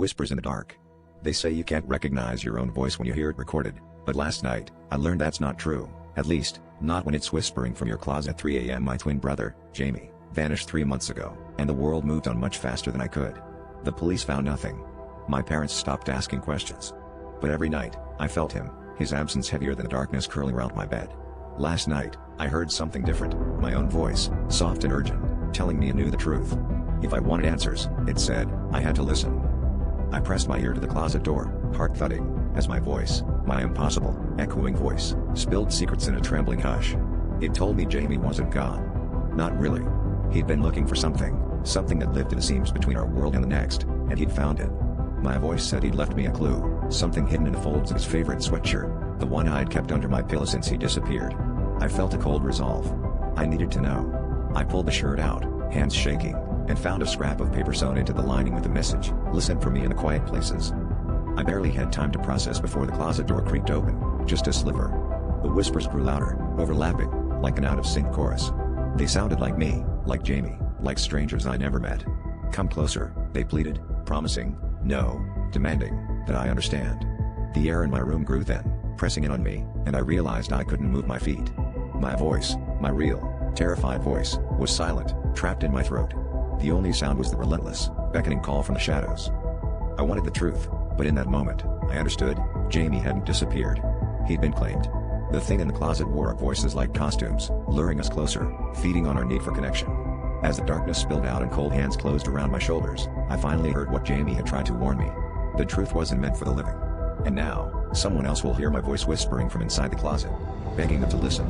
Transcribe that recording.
Whispers in the dark. They say you can't recognize your own voice when you hear it recorded, but last night, I learned that's not true, at least, not when it's whispering from your closet at 3 a.m. My twin brother, Jamie, vanished 3 months ago, and the world moved on much faster than I could. The police found nothing. My parents stopped asking questions. But every night, I felt him, his absence heavier than the darkness curling around my bed. Last night, I heard something different, my own voice, soft and urgent, telling me I knew the truth. If I wanted answers, it said, I had to listen. I pressed my ear to the closet door, heart thudding, as my voice, my impossible, echoing voice, spilled secrets in a trembling hush. It told me Jamie wasn't gone. Not really. He'd been looking for something that lived in the seams between our world and the next, and he'd found it. My voice said he'd left me a clue, something hidden in the folds of his favorite sweatshirt, the one I'd kept under my pillow since he disappeared. I felt a cold resolve. I needed to know. I pulled the shirt out, hands shaking, and found a scrap of paper sewn into the lining with the message, "Listen for me in the quiet places." I barely had time to process before the closet door creaked open, just a sliver. The whispers grew louder, overlapping, like an out-of-sync chorus. They sounded like me, like Jamie, like strangers I never met. "Come closer," they pleaded, promising, no, demanding, that I understand. The air in my room grew then, pressing in on me, and I realized I couldn't move my feet. My voice, my real, terrified voice, was silent, trapped in my throat. The only sound was the relentless, beckoning call from the shadows. I wanted the truth, but in that moment, I understood, Jamie hadn't disappeared. He'd been claimed. The thing in the closet wore our voices like costumes, luring us closer, feeding on our need for connection. As the darkness spilled out and cold hands closed around my shoulders, I finally heard what Jamie had tried to warn me. The truth wasn't meant for the living. And now, someone else will hear my voice whispering from inside the closet, begging them to listen.